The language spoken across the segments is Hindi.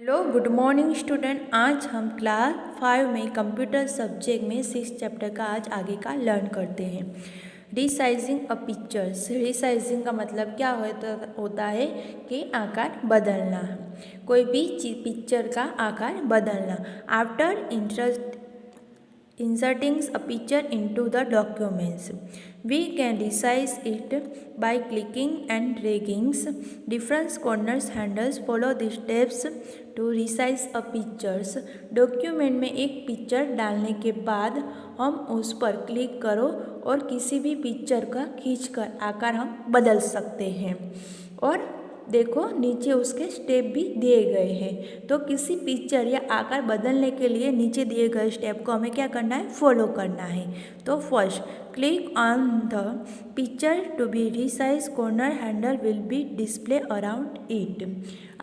Hello good morning student. आज हम क्लास 5 में कंप्यूटर सब्जेक्ट में 6 चैप्टर का आज आगे का लर्न करते हैं। रीसाइजिंग अ पिक्चर्स। रीसाइजिंग का मतलब क्या होता है कि आकार बदलना, कोई भी पिक्चर का आकार बदलना। After inserting a picture into the documents, we can resize it by clicking and dragging different corners handles. Follow the steps to resize a pictures. Document में एक पिक्चर डालने के बाद हम उस पर क्लिक करो और किसी भी पिक्चर का खींचकर आकार हम बदल सकते हैं। और देखो नीचे उसके स्टेप भी दिए गए हैं। तो किसी पिक्चर या आकार बदलने के लिए नीचे दिए गए स्टेप को हमें क्या करना है, फॉलो करना है। तो first click on the picture to be resize, corner handle will be display around it.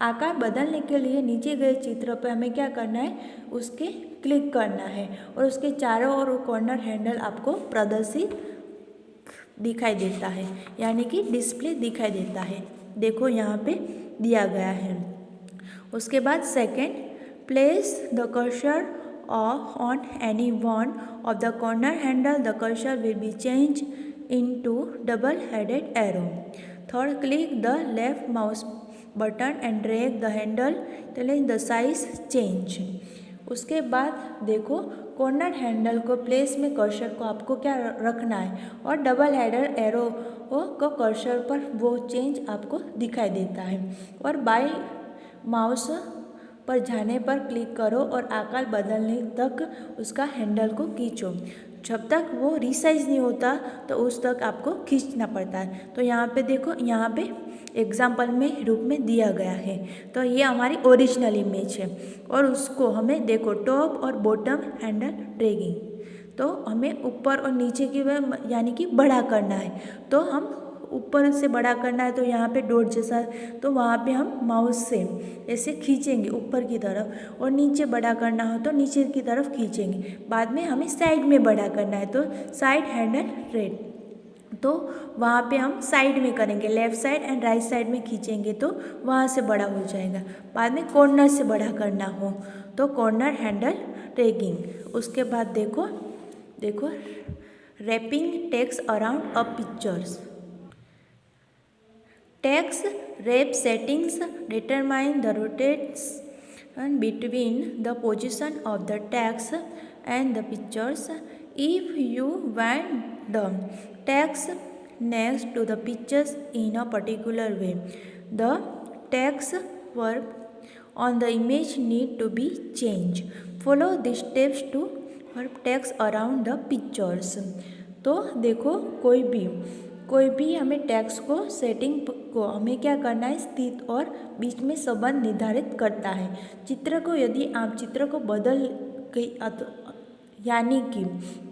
आकार बदलने के लिए नीचे गए चित्र पर हमें क्या करना है, उसके क्लिक करना है और उसके चारों ओर कॉर्नर हैंडल आपको प्रदर्शित दिखाई देता है, यानी कि डिस्प्ले दिखाई देता है। देखो यहाँ पे दिया गया है। उसके बाद second, place the cursor on any one of the corner handle, the cursor will be change into double headed arrow. Third, click the left mouse button and drag the handle till the size change. उसके बाद देखो कॉर्नर हैंडल को प्लेस में कर्सर को आपको क्या रखना है और डबल हेडर एरो को कर्सर पर वो चेंज आपको दिखाई देता है। और बाई माउस पर जाने पर क्लिक करो और आकार बदलने तक उसका हैंडल को खींचो। जब तक वो रिसाइज नहीं होता तो उस तक आपको खींचना पड़ता है। तो यहाँ पे देखो, यहाँ पे एग्जाम्पल में रूप में दिया गया है। तो ये हमारी ओरिजिनल इमेज है और उसको हमें देखो टॉप और बॉटम हैंडल ड्रैगिंग, तो हमें ऊपर और नीचे की यानी कि बड़ा करना है। तो हम ऊपर से बड़ा करना है तो यहाँ पे डॉट जैसा, तो वहाँ पे हम माउस से ऐसे खींचेंगे ऊपर की तरफ, और नीचे बड़ा करना हो तो नीचे की तरफ खींचेंगे। बाद में हमें साइड में बड़ा करना है तो साइड हैंडल रेड, तो वहाँ पे हम साइड में करेंगे, left side and right side में खींचेंगे तो वहाँ से बड़ा हो जाएगा। बाद में कॉर्नर से बड़ा करना हो तो कॉर्नर हैंडल ड्रैगिंग। उसके बाद देखो wrapping text around a pictures. Text wrap settings determine the rotation between the position of the text and the pictures. If you want the text next to the pictures in a particular way, the text verb on the image need to be changed. Follow the steps to verb text around the pictures. तो देखो कोई भी हमें टेक्स्ट को सेटिंग को हमें क्या करना है, स्थित और बीच में संबंध निर्धारित करता है। चित्र को यदि आप चित्र को बदल गई यानी कि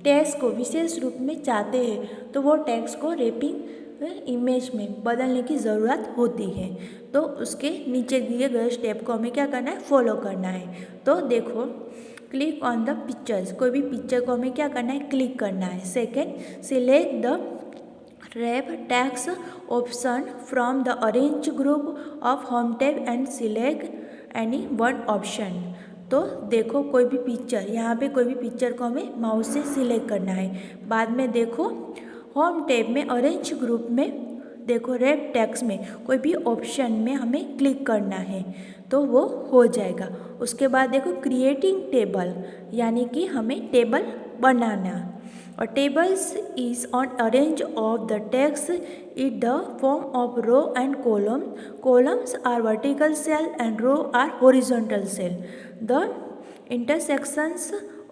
टेक्स्ट को विशेष रूप में चाहते हैं तो वो टेक्स्ट को रैपिंग इमेज में बदलने की ज़रूरत होती है। तो उसके नीचे दिए गए स्टेप को हमें क्या करना है, फॉलो करना है। तो देखो क्लिक ऑन द पिक्चर्स, कोई भी पिक्चर को हमें क्या करना है, क्लिक करना है। Second, select the wrap text option from the orange group of home tab and select any one option. तो देखो कोई भी पिक्चर, यहाँ पे कोई भी पिक्चर को हमें माउस से सिलेक्ट करना है। बाद में देखो होम टैब में ऑरेंज ग्रुप में देखो रैप टेक्स्ट में कोई भी ऑप्शन में हमें क्लिक करना है तो वो हो जाएगा। उसके बाद देखो क्रिएटिंग टेबल, यानी कि हमें टेबल बनाना, और tables is on arrange of the text in the form of row and column. Columns are vertical cell and row are horizontal cell. The intersections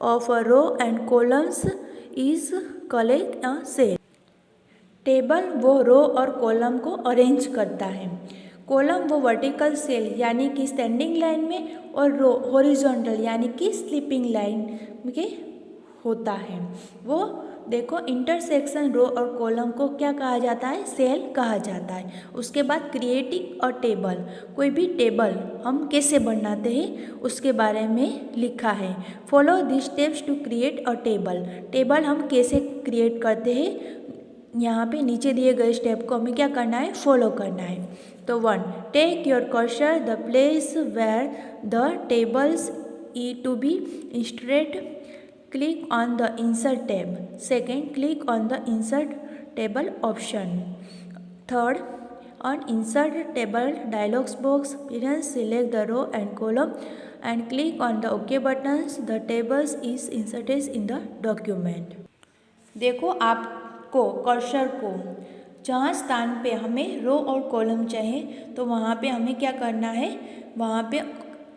of a row and columns is called a cell. Table वो रो और कॉलम को अरेंज करता है। कॉलम वो वर्टिकल सेल यानी कि स्टैंडिंग लाइन में, और रो हॉरिजॉन्टल यानी कि स्लीपिंग लाइन के होता है। वो देखो इंटरसेक्शन रो और कॉलम को क्या कहा जाता है, सेल कहा जाता है। उसके बाद क्रिएटिंग अ टेबल, कोई भी टेबल हम कैसे बनाते हैं उसके बारे में लिखा है। Follow this steps to create a table, table हम कैसे क्रिएट करते हैं, यहाँ पे नीचे दिए गए स्टेप को हमें क्या करना है, फॉलो करना है। तो 1, take your cursor the place where the tables e to be instead, click on the insert tab. Second, click on the insert table option. Third, on insert table dialog box, select the row and column and click on the OK buttons. The tables is inserted in the document. देखो आपको कर्सर को जहाँ स्थान पे हमें रो और कॉलम चाहिए तो वहाँ पे हमें क्या करना है, वहाँ पे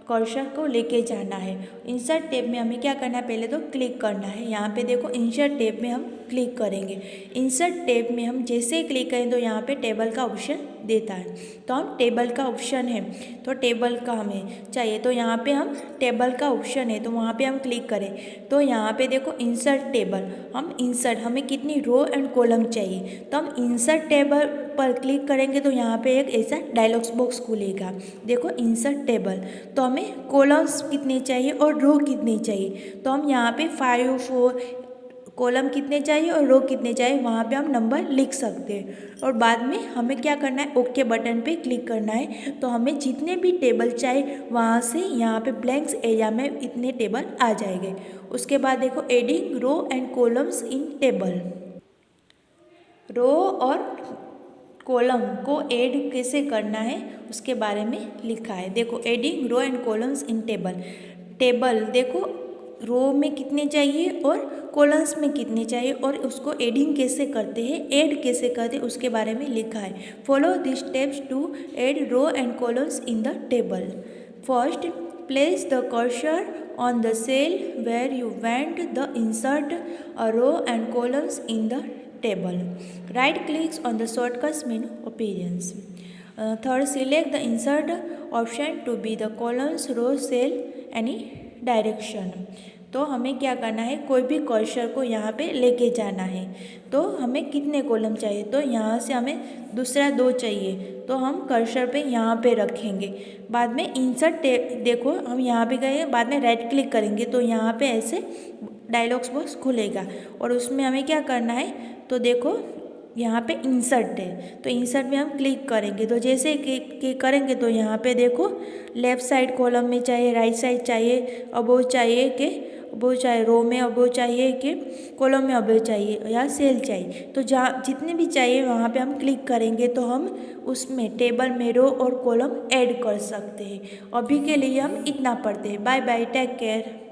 कर्सर को लेके जाना है. इंसर्ट टैब में हमें क्या करना है, पहले तो क्लिक करना है. यहाँ पे देखो इंसर्ट टैब में हम क्लिक करेंगे. इंसर्ट टैब में हम जैसे ही क्लिक करें तो यहाँ पे टेबल का ऑप्शन देता है. तो हम टेबल का ऑप्शन है तो टेबल का हमें चाहिए तो यहाँ पे हम टेबल का ऑप्शन है तो वहाँ पे हम क्लिक करें तो यहाँ पे देखो इंसर्ट टेबल, हम इंसर्ट हमें कितनी रो एंड कॉलम चाहिए तो हम इंसर्ट टेबल पर क्लिक करेंगे तो यहाँ पे एक ऐसा डायलॉग्स बॉक्स खुलेगा. देखो इंसर्ट टेबल, तो हमें कॉलम्स कितने चाहिए और रो कितने चाहिए तो हम यहाँ पे 5, 4 कॉलम कितने चाहिए और रो कितने चाहिए वहाँ पे हम नंबर लिख सकते हैं. और बाद में हमें क्या करना है, ओके बटन पे क्लिक करना है तो हमें जितने भी टेबल चाहिए वहाँ से यहाँ पे ब्लैंक्स एरिया में इतने टेबल आ जाएंगे. उसके बाद देखो adding row and columns in table, row और कॉलम को ऐड कैसे करना है उसके बारे में लिखा है. देखो adding row and columns in table, table देखो रो में कितने चाहिए और कॉलम्स में कितने चाहिए और उसको एडिंग कैसे करते हैं, ऐड कैसे करते हैं उसके बारे में लिखा है. Follow this steps to add row and columns in the table. First, place the cursor on the cell where you want the insert a row and columns in the table. Right clicks on the shortcuts menu appearance. Third, select the insert option to be the columns, row, cell, any direction. तो हमें क्या करना है, कोई भी कर्सर को यहाँ पे लेके जाना है तो हमें कितने कॉलम चाहिए तो यहाँ से हमें दूसरा 2 चाहिए तो हम कर्सर पे यहाँ पे रखेंगे. बाद में इंसर्ट देखो हम यहाँ पे गए, बाद में राइट क्लिक करेंगे तो यहाँ पे ऐसे डायलॉग्स बॉक्स खुलेगा और उसमें हमें क्या करना है तो देखो यहाँ पे इंसर्ट है तो इंसर्ट में हम क्लिक करेंगे तो जैसे क्लिक करेंगे तो यहाँ पे देखो लेफ़्ट साइड कॉलम में चाहिए, राइट साइड चाहिए, अबोव चाहिए कि अबोव चाहिए, रो में अबोव चाहिए कि कॉलम में अबोव चाहिए या सेल चाहिए तो जहाँ जितने भी चाहिए वहाँ पे हम क्लिक करेंगे तो हम उसमें टेबल में रो और कॉलम ऐड कर सकते हैं. अभी के लिए हम इतना पढ़ते हैं. Bye bye, take care.